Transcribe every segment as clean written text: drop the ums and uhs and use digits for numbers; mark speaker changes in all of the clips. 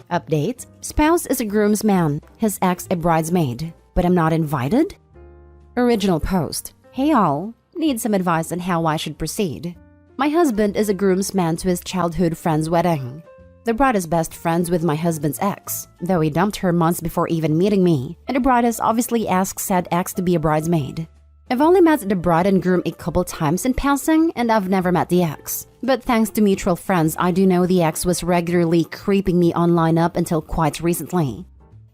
Speaker 1: Update: spouse is a groomsman, his ex a bridesmaid, but I'm not invited? Original post: hey all, need some advice on how I should proceed. My husband is a groomsman to his childhood friend's wedding. The bride is best friends with my husband's ex, though he dumped her months before even meeting me, and the bride has obviously asked said ex to be a bridesmaid. I've only met the bride and groom a couple times in passing, and I've never met the ex. But thanks to mutual friends, I do know the ex was regularly creeping me online up until quite recently.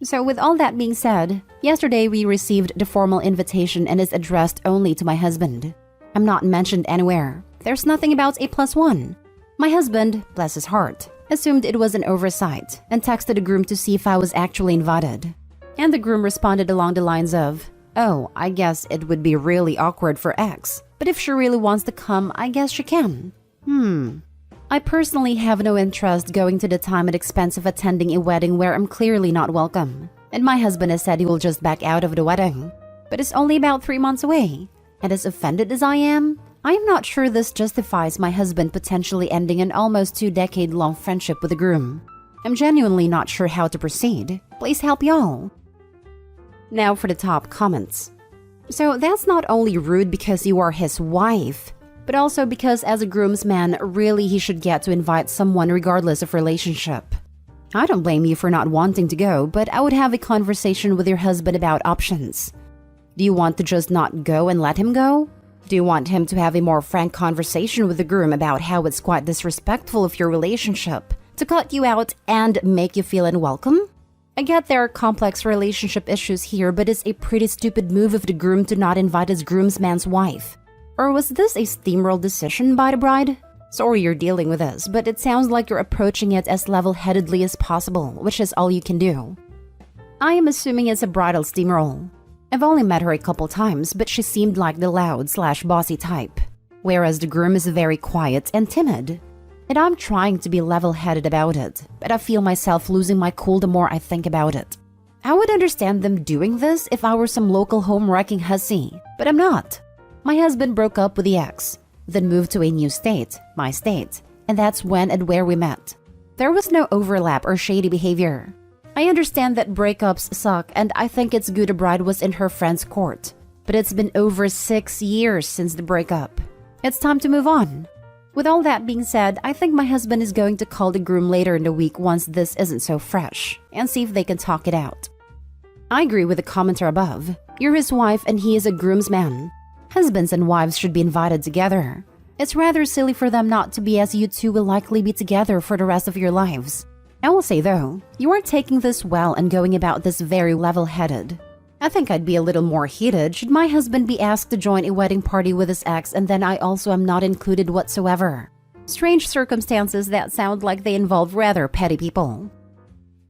Speaker 1: So with all that being said, yesterday we received the formal invitation and is addressed only to my husband. I'm not mentioned anywhere. There's nothing about A+1. My husband, bless his heart, assumed it was an oversight and texted the groom to see if I was actually invited. And the groom responded along the lines of, oh, I guess it would be really awkward for X, but if she really wants to come, I guess she can. I personally have no interest going to the time and expense of attending a wedding where I'm clearly not welcome. And my husband has said he will just back out of the wedding. But it's only about 3 months away. And as offended as I am not sure this justifies my husband potentially ending an almost 2-decade-long friendship with the groom. I'm genuinely not sure how to proceed. Please help y'all. Now for the top comments. So that's not only rude because you are his wife, but also because as a groomsman, really he should get to invite someone regardless of relationship. I don't blame you for not wanting to go, but I would have a conversation with your husband about options. Do you want to just not go and let him go? Do you want him to have a more frank conversation with the groom about how it's quite disrespectful of your relationship to cut you out and make you feel unwelcome? I get there are complex relationship issues here, but it's a pretty stupid move of the groom to not invite his groomsman's wife. Or was this a steamroll decision by the bride? Sorry you're dealing with this, but it sounds like you're approaching it as level-headedly as possible, which is all you can do. I am assuming it's a bridal steamroll. I've only met her a couple times, but she seemed like the loud/bossy type, whereas the groom is very quiet and timid. And I'm trying to be level-headed about it, but I feel myself losing my cool the more I think about it. I would understand them doing this if I were some local home-wrecking hussy, but I'm not. My husband broke up with the ex, then moved to a new state, my state, and that's when and where we met. There was no overlap or shady behavior. I understand that breakups suck, and I think it's good a bride was in her friend's court, but it's been over 6 years since the breakup. It's time to move on. With all that being said, I think my husband is going to call the groom later in the week once this isn't so fresh, and see if they can talk it out. I agree with the commenter above. You're his wife and he is a groomsman. Husbands and wives should be invited together. It's rather silly for them not to be, as you two will likely be together for the rest of your lives. I will say though, you are taking this well and going about this very level-headed. I think I'd be a little more heated should my husband be asked to join a wedding party with his ex and then I also am not included whatsoever. Strange circumstances that sound like they involve rather petty people.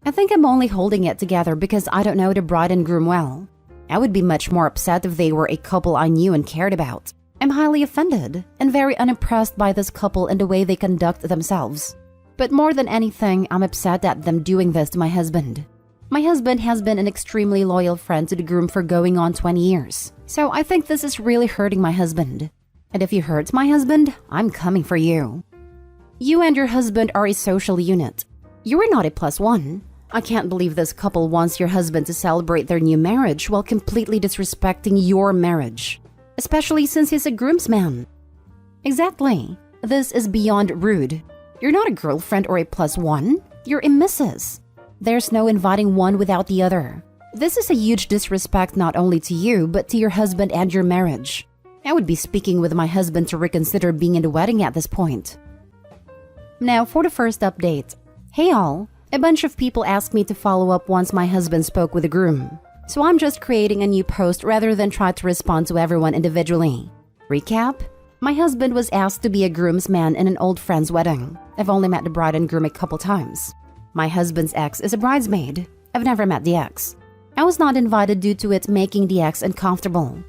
Speaker 1: I think I'm only holding it together because I don't know the bride and groom well. I would be much more upset if they were a couple I knew and cared about. I'm highly offended and very unimpressed by this couple and the way they conduct themselves. But more than anything, I'm upset at them doing this to my husband. My husband has been an extremely loyal friend to the groom for going on 20 years. So I think this is really hurting my husband. And if you hurt my husband, I'm coming for you. You and your husband are a social unit. You are not a +1. I can't believe this couple wants your husband to celebrate their new marriage while completely disrespecting your marriage. Especially since he's a groomsman. Exactly. This is beyond rude. You're not a girlfriend or a +1. You're a missus. There's no inviting one without the other. This is a huge disrespect not only to you, but to your husband and your marriage. I would be speaking with my husband to reconsider being in the wedding at this point. Now for the first update. Hey all, a bunch of people asked me to follow up once my husband spoke with the groom. So I'm just creating a new post rather than try to respond to everyone individually. Recap? My husband was asked to be a groomsman in an old friend's wedding. I've only met the bride and groom a couple times. My husband's ex is a bridesmaid. I've never met the ex. I was not invited due to it making the ex uncomfortable.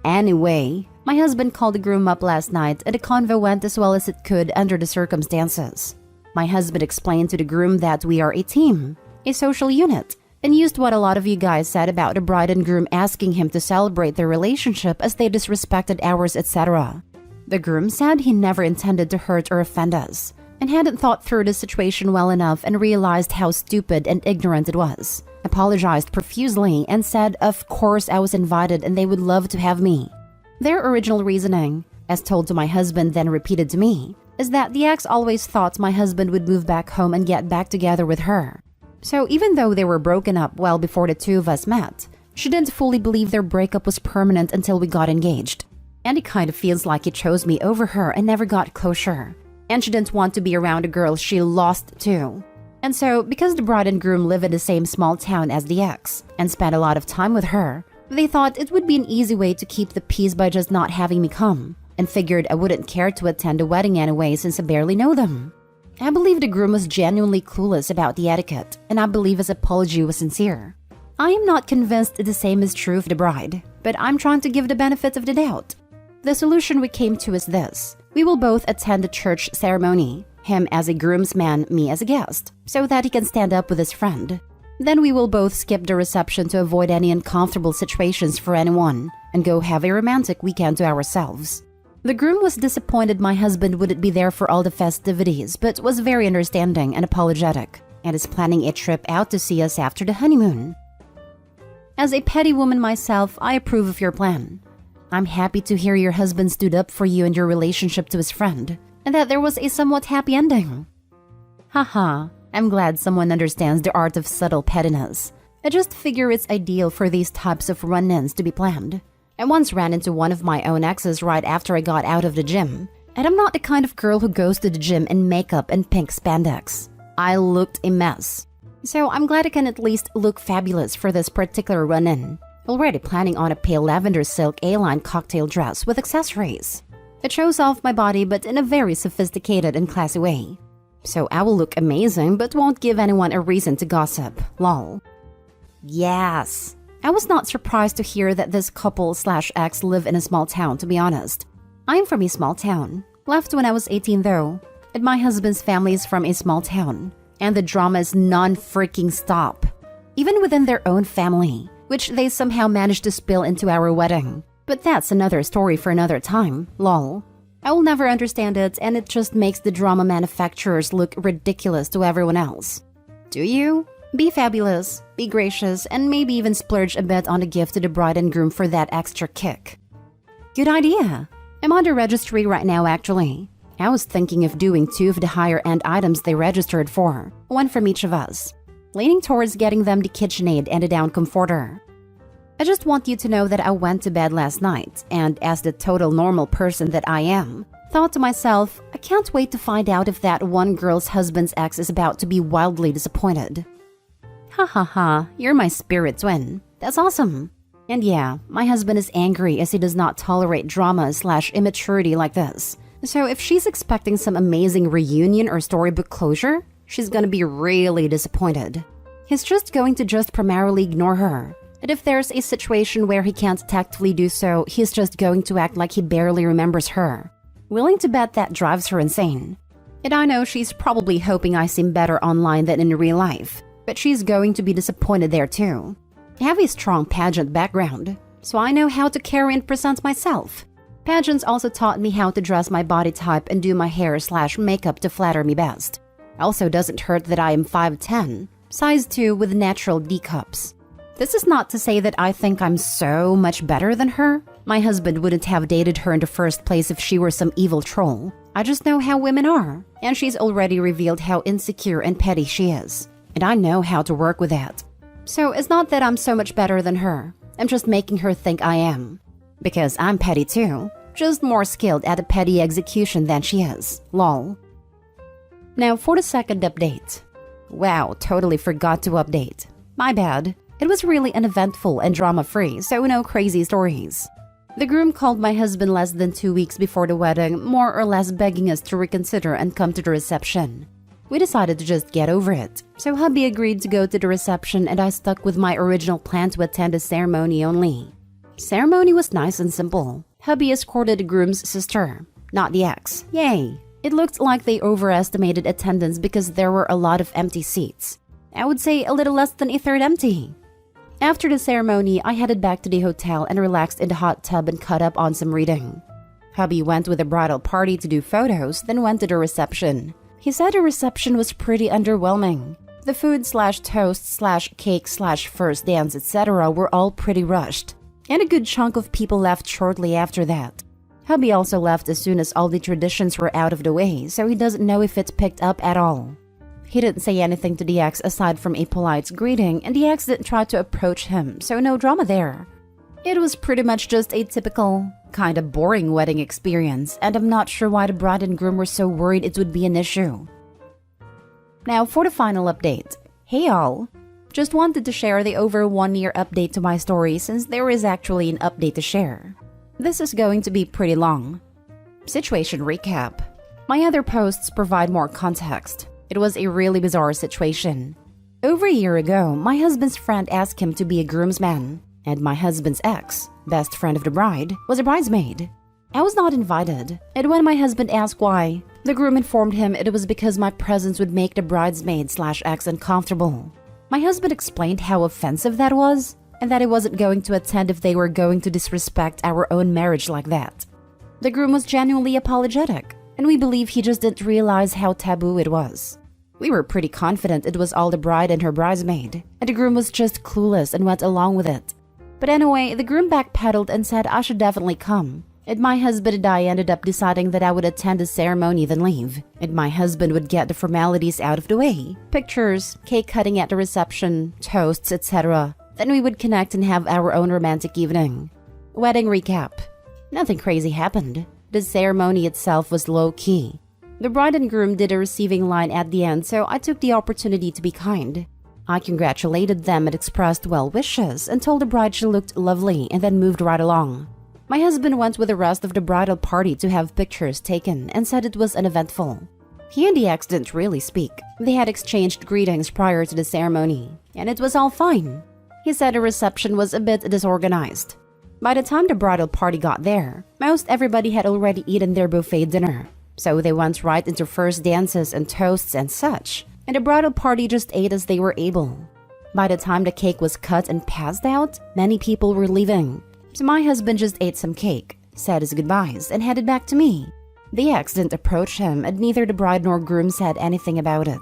Speaker 1: Anyway, my husband called the groom up last night and the convo went as well as it could under the circumstances. My husband explained to the groom that we are a team, a social unit, and used what a lot of you guys said about the bride and groom asking him to celebrate their relationship as they disrespected ours, etc. The groom said he never intended to hurt or offend us, and hadn't thought through the situation well enough and realized how stupid and ignorant it was. Apologized profusely and said of course I was invited and they would love to have me. Their original reasoning, as told to my husband then repeated to me, is that the ex always thought my husband would move back home and get back together with her. So even though they were broken up well before the two of us met, she didn't fully believe their breakup was permanent until we got engaged. And it kind of feels like he chose me over her and never got closure. And she didn't want to be around a girl she lost to. And so, because the bride and groom live in the same small town as the ex and spent a lot of time with her, they thought it would be an easy way to keep the peace by just not having me come, and figured I wouldn't care to attend the wedding anyway since I barely know them. I believe the groom was genuinely clueless about the etiquette, and I believe his apology was sincere. I am not convinced the same is true of the bride, but I'm trying to give the benefit of the doubt. The solution we came to is this. We will both attend the church ceremony, him as a groomsman, me as a guest, so that he can stand up with his friend. Then we will both skip the reception to avoid any uncomfortable situations for anyone, and go have a romantic weekend to ourselves. The groom was disappointed my husband wouldn't be there for all the festivities, but was very understanding and apologetic, and is planning a trip out to see us after the honeymoon. As a petty woman myself, I approve of your plan. I'm happy to hear your husband stood up for you and your relationship to his friend, and that there was a somewhat happy ending. Haha, I'm glad someone understands the art of subtle pettiness. I just figure it's ideal for these types of run-ins to be planned. I once ran into one of my own exes right after I got out of the gym, and I'm not the kind of girl who goes to the gym in makeup and pink spandex. I looked a mess. So I'm glad I can at least look fabulous for this particular run-in. Already planning on a pale lavender silk A-line cocktail dress with accessories. It shows off my body but in a very sophisticated and classy way. So I will look amazing but won't give anyone a reason to gossip, lol. Yes! I was not surprised to hear that this couple/ex live in a small town, to be honest. I'm from a small town. Left when I was 18 though, and my husband's family is from a small town. And the drama is non-freaking stop. Even within their own family, which they somehow managed to spill into our wedding. But that's another story for another time, lol. I will never understand it, and it just makes the drama manufacturers look ridiculous to everyone else. Do you? Be fabulous, be gracious, and maybe even splurge a bit on a gift to the bride and groom for that extra kick. Good idea. I'm on the registry right now actually. I was thinking of doing 2 of the higher-end items they registered for, 1 from each of us. Leaning towards getting them the KitchenAid and a down comforter. I just want you to know that I went to bed last night, and as the total normal person that I am, thought to myself, I can't wait to find out if that one girl's husband's ex is about to be wildly disappointed. Ha ha ha, you're my spirit twin. That's awesome. And yeah, my husband is angry as he does not tolerate drama/immaturity like this. So if she's expecting some amazing reunion or storybook closure, she's gonna be really disappointed. He's just going to primarily ignore her. And if there's a situation where he can't tactfully do so, he's just going to act like he barely remembers her. Willing to bet that drives her insane. And I know she's probably hoping I seem better online than in real life, but she's going to be disappointed there too. I have a strong pageant background, so I know how to carry and present myself. Pageants also taught me how to dress my body type and do my hair/makeup to flatter me best. Also doesn't hurt that I am 5'10", size 2 with natural D cups. This is not to say that I think I'm so much better than her. My husband wouldn't have dated her in the first place if she were some evil troll. I just know how women are, and she's already revealed how insecure and petty she is. And I know how to work with that. So it's not that I'm so much better than her. I'm just making her think I am. Because I'm petty too, just more skilled at a petty execution than she is, lol. Now for the second update. Wow, totally forgot to update. My bad. It was really uneventful and drama-free, so no crazy stories. The groom called my husband less than 2 weeks before the wedding, more or less begging us to reconsider and come to the reception. We decided to just get over it, so hubby agreed to go to the reception and I stuck with my original plan to attend the ceremony only. Ceremony was nice and simple. Hubby escorted the groom's sister, not the ex. Yay! It looked like they overestimated attendance because there were a lot of empty seats. I would say a little less than a third empty. After the ceremony, I headed back to the hotel and relaxed in the hot tub and caught up on some reading. Hubby went with the bridal party to do photos, then went to the reception. He said the reception was pretty underwhelming. The food slash toast slash cake slash first dance etc. were all pretty rushed, and a good chunk of people left shortly after that. Hubby also left as soon as all the traditions were out of the way, so he doesn't know if it's picked up at all. He didn't say anything to the ex aside from a polite greeting, and the ex didn't try to approach him, so no drama there. It was pretty much just a typical, kind of boring wedding experience, and I'm not sure why the bride and groom were so worried it would be an issue. Now for the final update. Hey all! Just wanted to share the over 1 year update to my story since there is actually an update to share. This is going to be pretty long. Situation recap. My other posts provide more context. It was a really bizarre situation. Over a year ago, my husband's friend asked him to be a groomsman, and my husband's ex, best friend of the bride, was a bridesmaid. I was not invited, and when my husband asked why, the groom informed him it was because my presence would make the bridesmaid slash ex uncomfortable. My husband explained how offensive that was, and that he wasn't going to attend if they were going to disrespect our own marriage like that. The groom was genuinely apologetic, and we believe he just didn't realize how taboo it was. We were pretty confident it was all the bride and her bridesmaid, and the groom was just clueless and went along with it. But anyway, the groom backpedaled and said I should definitely come, and my husband and I ended up deciding that I would attend the ceremony then leave, and my husband would get the formalities out of the way, pictures, cake cutting at the reception, toasts, etc. Then we would connect and have our own romantic evening. Wedding recap. Nothing crazy happened. The ceremony itself was low-key. The bride and groom did a receiving line at the end, so I took the opportunity to be kind. I congratulated them and expressed well wishes and told the bride she looked lovely and then moved right along. My husband went with the rest of the bridal party to have pictures taken and said it was uneventful. He and the ex didn't really speak. They had exchanged greetings prior to the ceremony, and it was all fine. He said the reception was a bit disorganized. By the time the bridal party got there, most everybody had already eaten their buffet dinner, so they went right into first dances and toasts and such, and the bridal party just ate as they were able. By the time the cake was cut and passed out, many people were leaving, so my husband just ate some cake, said his goodbyes, and headed back to me. The ex didn't approach him, and neither the bride nor groom said anything about it.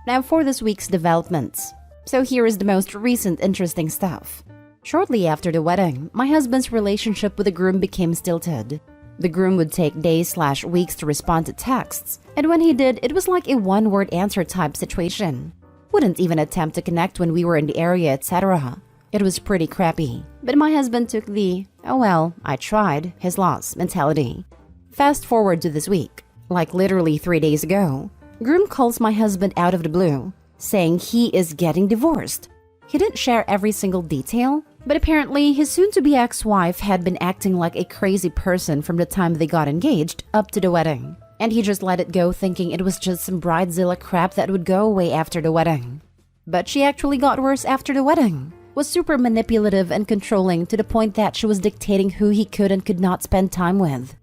Speaker 1: Now for this week's developments. So here is the most recent interesting stuff. Shortly after the wedding, my husband's relationship with the groom became stilted. The groom would take days/weeks to respond to texts, and when he did, it was like a one-word answer type situation. Wouldn't even attempt to connect when we were in the area, etc. It was pretty crappy, but my husband took the, oh well, I tried, his loss mentality. Fast forward to this week, like literally 3 days ago, groom calls my husband out of the blue, saying he is getting divorced. He didn't share every single detail, but apparently his soon-to-be ex-wife had been acting like a crazy person from the time they got engaged up to the wedding, and he just let it go thinking it was just some bridezilla crap that would go away after the wedding. But she actually got worse after the wedding, was super manipulative and controlling to the point that she was dictating who he could and could not spend time with.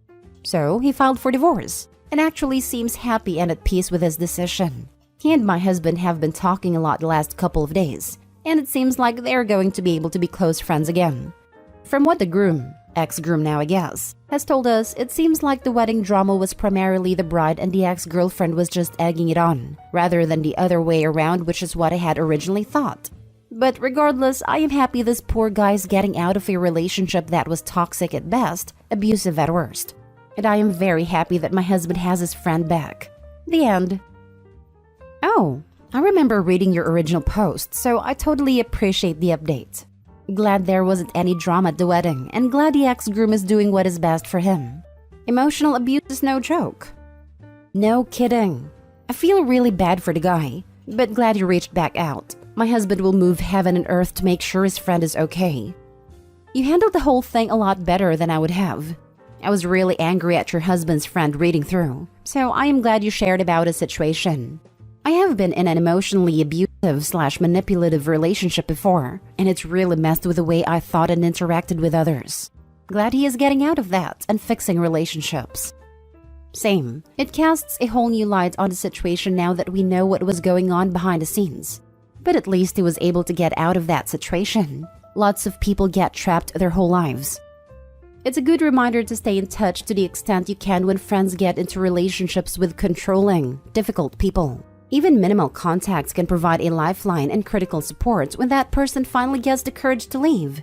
Speaker 1: So he filed for divorce, and actually seems happy and at peace with his decision. He and my husband have been talking a lot the last couple of days, and it seems like they're going to be able to be close friends again. From what the groom, ex-groom now I guess, has told us, it seems like the wedding drama was primarily the bride and the ex-girlfriend was just egging it on, rather than the other way around, which is what I had originally thought. But regardless, I am happy this poor guy's getting out of a relationship that was toxic at best, abusive at worst. And I am very happy that my husband has his friend back. The end. Oh, I remember reading your original post, so I totally appreciate the update. Glad there wasn't any drama at the wedding, and glad the ex-groom is doing what is best for him. Emotional abuse is no joke. No kidding. I feel really bad for the guy, but glad you reached back out. My husband will move heaven and earth to make sure his friend is okay. You handled the whole thing a lot better than I would have. I was really angry at your husband's friend reading through, so I am glad you shared about his situation. I have been in an emotionally abusive/manipulative relationship before, and it's really messed with the way I thought and interacted with others. Glad he is getting out of that and fixing relationships. Same. It casts a whole new light on the situation now that we know what was going on behind the scenes. But at least he was able to get out of that situation. Lots of people get trapped their whole lives. It's a good reminder to stay in touch to the extent you can when friends get into relationships with controlling, difficult people. Even minimal contacts can provide a lifeline and critical support when that person finally gets the courage to leave.